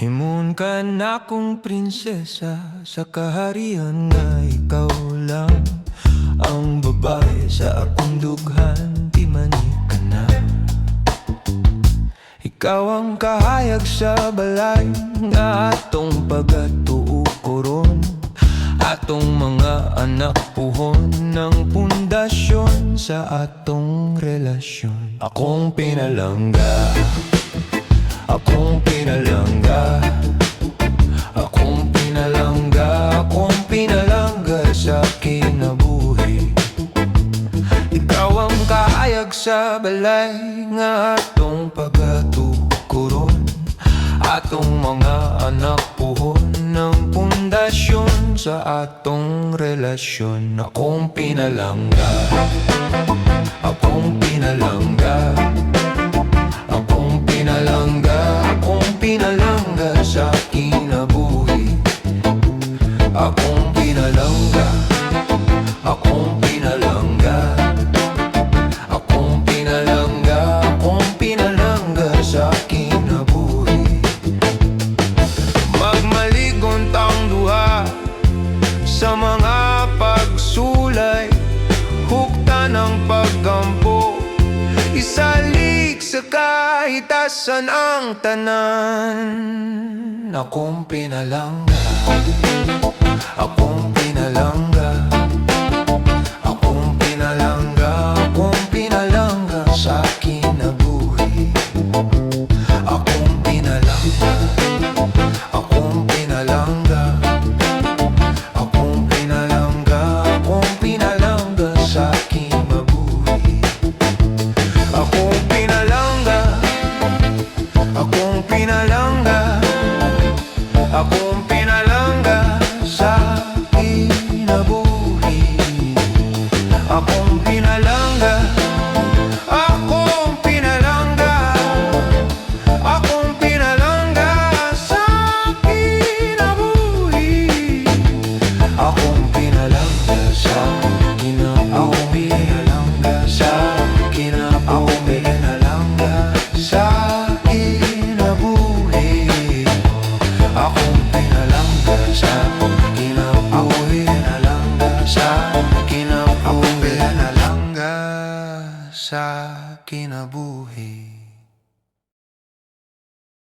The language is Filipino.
Himun ka na kong prinsesa sa kaharian nga ikaw lang ang babae sa akong dughan, di manik ka na. Ikaw ang kahayag sa balay nga atong pagatuo koron, atong mga anak puhon ng pundasyon sa atong relasyon. Akong pinalangga, akong pinalangga, akong pinalangga, akong pinalangga sa kinabuhi. Ikaw ang kahayag sa balay nga atong pagatukuron, atong mga anak puhon ng pundasyon sa atong relasyon. Akong pinalangga, akong pinalangga, akong pinalangga, akong pinalangga sa kinabuhi. Akong pinalangga, akong pinalangga, akong pinalangga, akong pinalangga sa kinabuhi. Magmaligon tang duha sa mga pagsulay, hukta ng pagkampo, isalik sa kahitasan ang tanan. Akong pinalangga, akong pinalangga, akong pinalangga, akong pinalangga sa kinabuhi. Akong pinalangga, akong pinalangga, akong pinalangga, akong pinalangga sa kinabuhi. Akong pinalangga, akong pinalangga, akong pinalangga sa kinabuhi. Akong pinalangga, akong pinalangga, akong pinalangga sa kinabuhi. Akong pinalangga sa kinabuhi. Akong pinalangga sa kinabuhi. Akong pinalangga sa kinabuhi. Akong pinalangga sa